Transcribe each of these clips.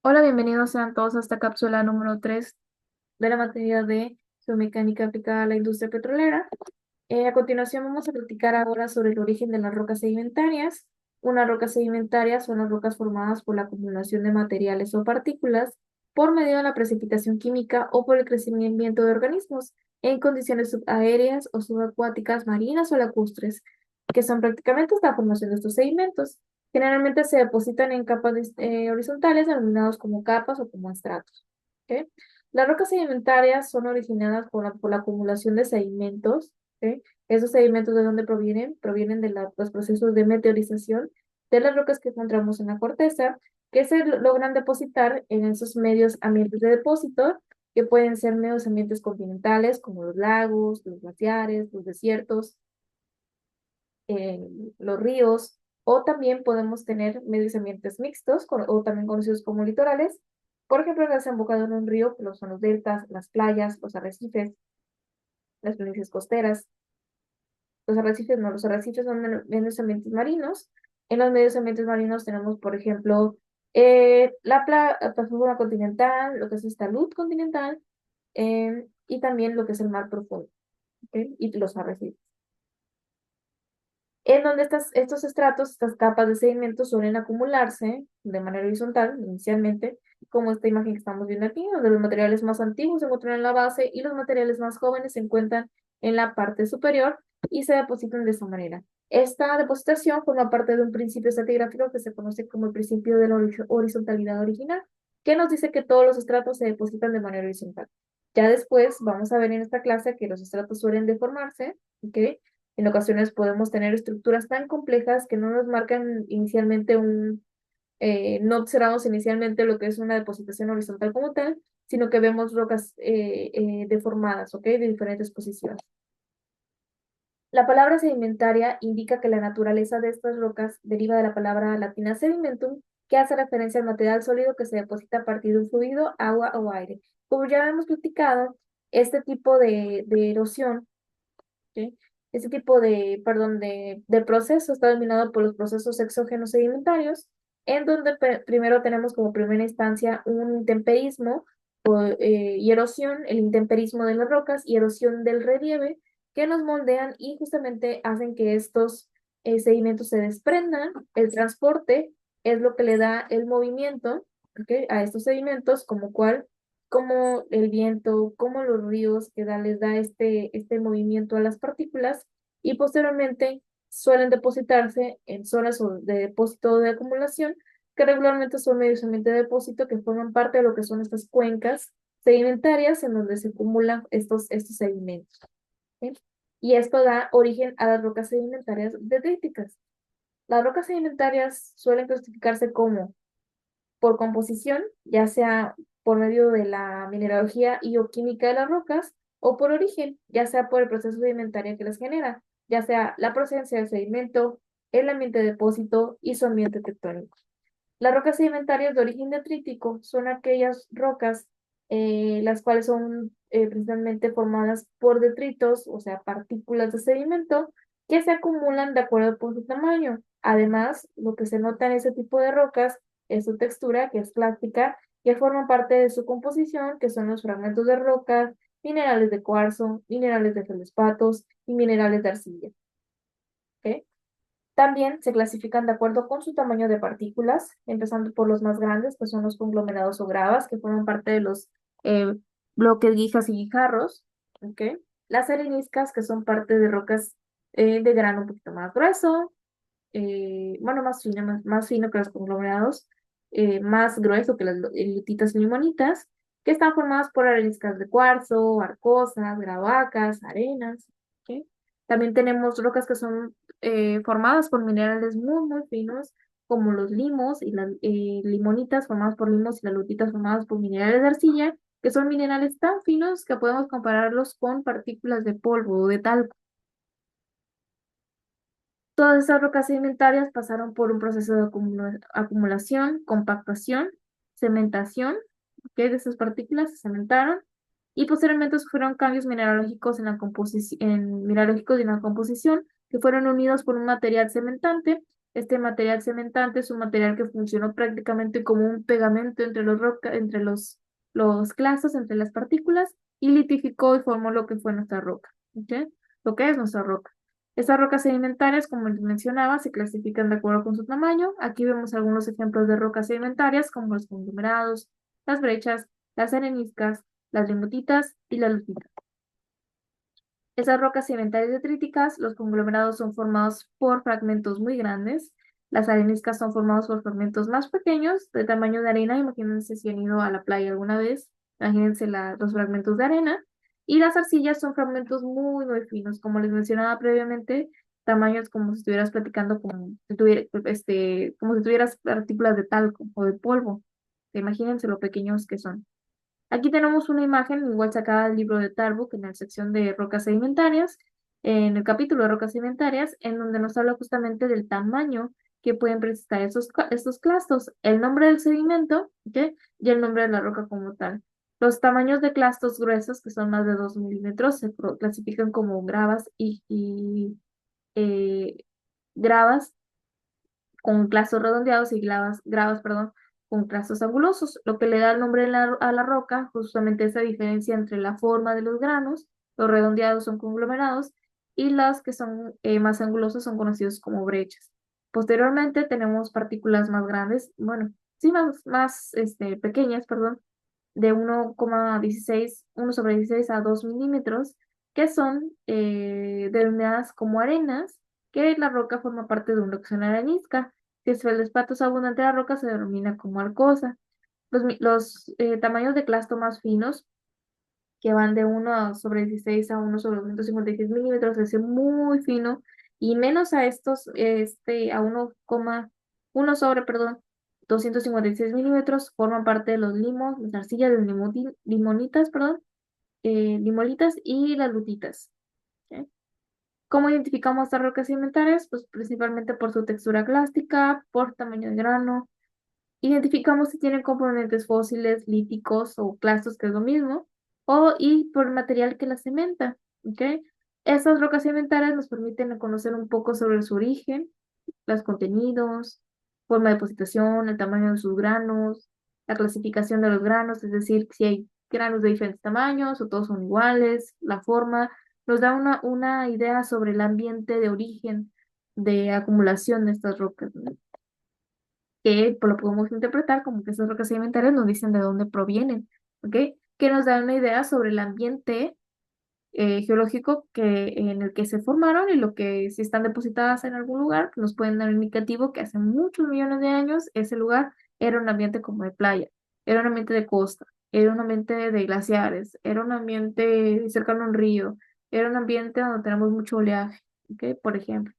Hola, bienvenidos sean todos a esta cápsula número 3 de la materia de geomecánica aplicada a la industria petrolera. A continuación vamos a platicar ahora sobre el origen de las rocas sedimentarias. Unas rocas sedimentarias son las rocas formadas por la acumulación de materiales o partículas por medio de la precipitación química o por el crecimiento de organismos en condiciones subaéreas o subacuáticas, marinas o lacustres, que son prácticamente la formación de estos sedimentos. Generalmente se depositan en capas horizontales denominados como capas o como estratos. ¿Ok? Las rocas sedimentarias son originadas por la acumulación de sedimentos. ¿Ok? ¿Esos sedimentos de dónde provienen? Provienen de los procesos de meteorización de las rocas que encontramos en la corteza, que se logran depositar en esos medios ambientes de depósito, que pueden ser medios ambientes continentales, como los lagos, los glaciares, los desiertos, los ríos, o también podemos tener medios ambientes mixtos, o también conocidos como litorales. Por ejemplo, la desembocadura de un río, que son los deltas, las playas, los arrecifes, las planicies costeras. Los arrecifes no, los arrecifes son medios ambientes marinos. En los medios ambientes marinos tenemos, por ejemplo, la plataforma continental, lo que es esta luz continental, y también lo que es el mar profundo, ¿ok? Y los arrecifes. En donde estos estratos, estas capas de sedimentos suelen acumularse de manera horizontal inicialmente, como esta imagen que estamos viendo aquí, donde los materiales más antiguos se encuentran en la base y los materiales más jóvenes se encuentran en la parte superior y se depositan de esa manera. Esta depositación forma parte de un principio estratigráfico que se conoce como el principio de la horizontalidad original, que nos dice que todos los estratos se depositan de manera horizontal. Ya después vamos a ver en esta clase que los estratos suelen deformarse, ¿ok? En ocasiones podemos tener estructuras tan complejas que no nos marcan inicialmente no observamos inicialmente lo que es una depositación horizontal como tal, sino que vemos rocas deformadas, ¿ok? De diferentes posiciones. La palabra sedimentaria indica que la naturaleza de estas rocas deriva de la palabra latina sedimentum, que hace referencia al material sólido que se deposita a partir de un fluido, agua o aire. Como ya hemos platicado, este tipo de erosión, ¿sí? Este tipo de proceso está dominado por los procesos exógenos sedimentarios, en donde primero tenemos como primera instancia un intemperismo y erosión, el intemperismo de las rocas y erosión del relieve, que nos moldean y justamente hacen que estos sedimentos se desprendan. El transporte es lo que le da el movimiento, ¿ok? A estos sedimentos, como el viento, como los ríos, les da este movimiento a las partículas y posteriormente suelen depositarse en zonas de depósito o de acumulación, que regularmente son medios ambiente de depósito que forman parte de lo que son estas cuencas sedimentarias en donde se acumulan estos sedimentos. ¿Sí? Y esto da origen a las rocas sedimentarias detríticas. Las rocas sedimentarias suelen clasificarse como por composición, ya sea por medio de la mineralogía y o química de las rocas, o por origen, ya sea por el proceso sedimentario que las genera, ya sea la procedencia del sedimento, el ambiente de depósito y su ambiente tectónico. Las rocas sedimentarias de origen detrítico son aquellas rocas las cuales son principalmente formadas por detritos, o sea, partículas de sedimento que se acumulan de acuerdo con su tamaño. Además, lo que se nota en ese tipo de rocas es su textura, que es plástica, que forma parte de su composición, que son los fragmentos de rocas, minerales de cuarzo, minerales de feldespatos y minerales de arcilla. ¿Ok? También se clasifican de acuerdo con su tamaño de partículas, empezando por los más grandes, que son los conglomerados o gravas, que forman parte de los eh, bloques, guijas y guijarros. ¿Ok? Las areniscas, que son parte de rocas de grano un poquito más grueso, bueno, más fino que los conglomerados, más grueso que las lutitas y limonitas, que están formadas por areniscas de cuarzo, arcosas, gravacas, arenas. ¿Ok? También tenemos rocas que son formadas por minerales muy, muy finos, como los limos y las limonitas formadas por limos y las lutitas formadas por minerales de arcilla, que son minerales tan finos que podemos compararlos con partículas de polvo o de talco. Todas esas rocas sedimentarias pasaron por un proceso de acumulación, compactación, cementación, que de esas partículas se cementaron, y posteriormente sufrieron cambios mineralógicos mineralógicos y en la composición, que fueron unidos por un material cementante Este material cementante es un material que funcionó prácticamente como un pegamento entre los clastos, entre las partículas, y litificó y formó lo que fue nuestra roca. ¿Ok? Lo que es nuestra roca. Estas rocas sedimentarias, como les mencionaba, se clasifican de acuerdo con su tamaño. Aquí vemos algunos ejemplos de rocas sedimentarias, como los conglomerados, las brechas, las areniscas, las limutitas y las lutitas. Esas rocas sedimentarias detríticas, los conglomerados son formados por fragmentos muy grandes, las areniscas son formados por fragmentos más pequeños, de tamaño de arena. Imagínense si han ido a la playa alguna vez, imagínense los fragmentos de arena, y las arcillas son fragmentos muy, muy finos, como les mencionaba previamente, tamaños como si estuvieras platicando como si tuvieras partículas de talco o de polvo. Imagínense lo pequeños que son. Aquí tenemos una imagen igual sacada del libro de Tarbuk en la sección de rocas sedimentarias, en el capítulo de rocas sedimentarias, en donde nos habla justamente del tamaño que pueden presentar estos clastos, el nombre del sedimento, ¿ok? Y el nombre de la roca como tal. Los tamaños de clastos gruesos, que son más de 2 milímetros, se clasifican como gravas y eh, gravas con clastos redondeados y gravas, perdón, con clastos angulosos, lo que le da el nombre a la roca, justamente esa diferencia entre la forma de los granos, los redondeados son conglomerados y las que son más angulosos son conocidos como brechas. Posteriormente tenemos partículas más grandes, bueno, sí, pequeñas, perdón, de 1,16 a 2 milímetros, que son denominadas como arenas, que la roca forma parte de un una arenisca. Si el feldespato es abundante, la roca se denomina como arcosa. Los tamaños de clasto más finos, que van de 1/16 a 1/256 milímetros, es decir, muy fino, y menos a estos, a 1,1 sobre, perdón, 256 milímetros, forman parte de los limos, las arcillas, las limonitas, perdón, limolitas y las lutitas. ¿Ok? ¿Cómo identificamos estas rocas sedimentarias? Pues principalmente por su textura clástica, por tamaño de grano. Identificamos si tienen componentes fósiles, líticos o clastos, que es lo mismo, y por el material que las cementa. ¿Ok? Estas rocas sedimentarias nos permiten conocer un poco sobre su origen, los contenidos, forma de depositación, el tamaño de sus granos, la clasificación de los granos, es decir, si hay granos de diferentes tamaños o todos son iguales, la forma, nos da una idea sobre el ambiente de origen de acumulación de estas rocas, ¿no? Que lo podemos interpretar como que estas rocas sedimentarias nos dicen de dónde provienen, ¿ok? Que nos da una idea sobre el ambiente geológico en el que se formaron y lo que si están depositadas en algún lugar, pues nos pueden dar un indicativo que hace muchos millones de años ese lugar era un ambiente como de playa, era un ambiente de costa, era un ambiente de glaciares, era un ambiente cercano a un río, era un ambiente donde tenemos mucho oleaje, ¿ok? Por ejemplo.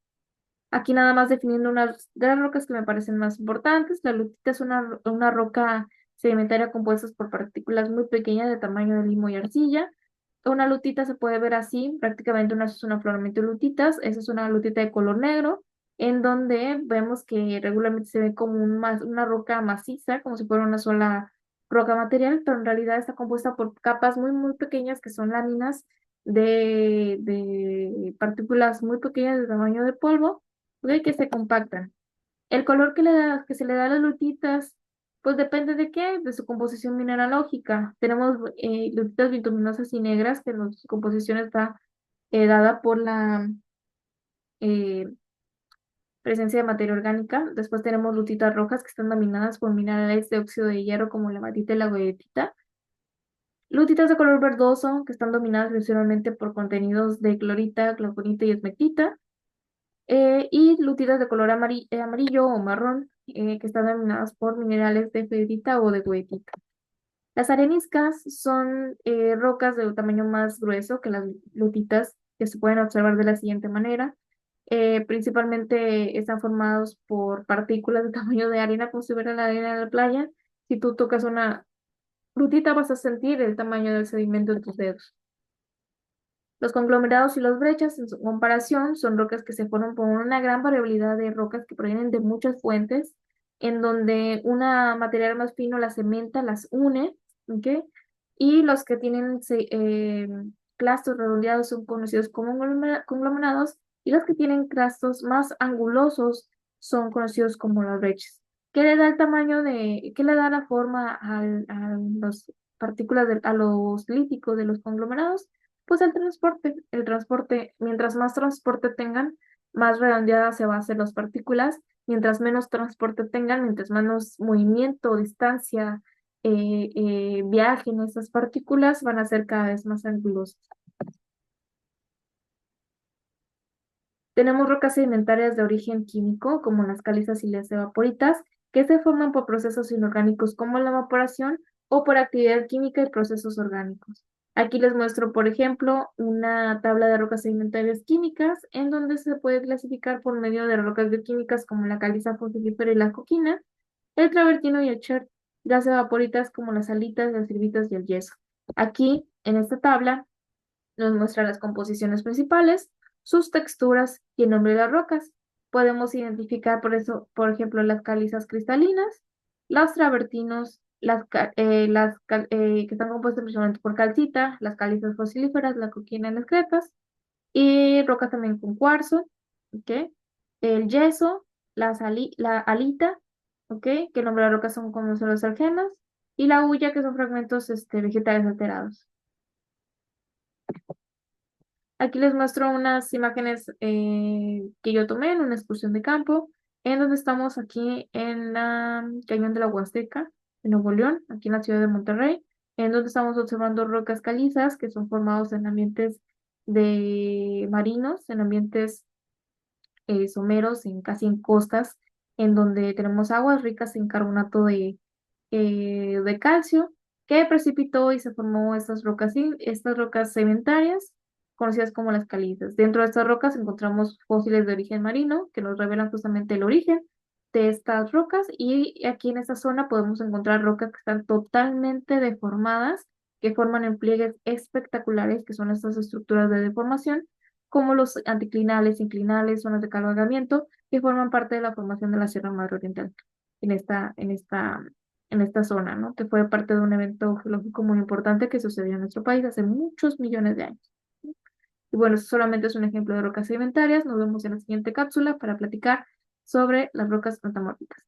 Aquí nada más definiendo unas de las rocas que me parecen más importantes. La lutita es una roca sedimentaria compuesta por partículas muy pequeñas de tamaño de limo y arcilla. Una lutita se puede ver así, prácticamente es un afloramiento de lutitas. Esa es una lutita de color negro, en donde vemos que regularmente se ve como una roca maciza, como si fuera una sola roca material, pero en realidad está compuesta por capas muy, muy pequeñas que son láminas de partículas muy pequeñas de tamaño de polvo, ¿ok? Que se compactan. El color que se le da a las lutitas, pues depende de qué, de su composición mineralógica. Tenemos lutitas bituminosas y negras, que su composición está dada por la eh, presencia de materia orgánica. Después tenemos lutitas rojas, que están dominadas por minerales de óxido de hierro, como la hematita y la goetita. Lutitas de color verdoso, que están dominadas principalmente por contenidos de clorita, glauconita y esmetita. Y lutitas de color amarillo o marrón, que están dominadas por minerales de ferrita o de goetita. Las areniscas son rocas de tamaño más grueso que las lutitas, que se pueden observar de la siguiente manera. Principalmente están formados por partículas de tamaño de arena, como si fuera la arena de la playa. Si tú tocas una lutita, vas a sentir el tamaño del sedimento en tus dedos. Los conglomerados y las brechas, en su comparación, son rocas que se forman por una gran variabilidad de rocas que provienen de muchas fuentes, en donde una material más fino las cementa, las une, ¿ok? Y los que tienen clastos redondeados son conocidos como conglomerados, y los que tienen clastos más angulosos son conocidos como las brechas. ¿Qué le da el tamaño qué le da la forma a los partículas, a los líticos de los conglomerados? Pues el transporte, mientras más transporte tengan, más redondeadas se van a hacer las partículas, mientras menos transporte tengan, mientras menos movimiento o distancia viajen esas partículas, van a ser cada vez más angulosas. Tenemos rocas sedimentarias de origen químico, como las calizas y las evaporitas, que se forman por procesos inorgánicos como la evaporación o por actividad química y procesos orgánicos. Aquí les muestro, por ejemplo, una tabla de rocas sedimentarias químicas en donde se puede clasificar por medio de rocas bioquímicas como la caliza fossilífera y la coquina, el travertino y el chert, las evaporitas como las salitas, las sirvitas y el yeso. Aquí, en esta tabla, nos muestra las composiciones principales, sus texturas y el nombre de las rocas. Podemos identificar por eso, por ejemplo, las calizas cristalinas, los travertinos, que están compuestas principalmente por calcita, las calizas fosilíferas, la coquina y las gretas, y rocas también con cuarzo, ¿ok? El yeso, la alita, ¿ok? Que el nombre de la roca son como son los algemas, y la hulla, que son fragmentos vegetales alterados. Aquí les muestro unas imágenes que yo tomé en una excursión de campo, en donde estamos aquí en la Cañón de la Huasteca, en Nuevo León, aquí en la ciudad de Monterrey, en donde estamos observando rocas calizas que son formados en ambientes de marinos, en ambientes someros, casi en costas, en donde tenemos aguas ricas en carbonato de calcio, que precipitó y se formó estas rocas sedimentarias, conocidas como las calizas. Dentro de estas rocas encontramos fósiles de origen marino, que nos revelan justamente el origen de estas rocas, y aquí en esta zona podemos encontrar rocas que están totalmente deformadas, que forman en pliegues espectaculares, que son estas estructuras de deformación, como los anticlinales, inclinales, zonas de calvagamiento, que forman parte de la formación de la Sierra Madre Oriental en esta zona, ¿no? Que fue parte de un evento geológico muy importante que sucedió en nuestro país hace muchos millones de años. Y bueno, eso solamente es un ejemplo de rocas sedimentarias. Nos vemos en la siguiente cápsula para platicar sobre las rocas metamórficas.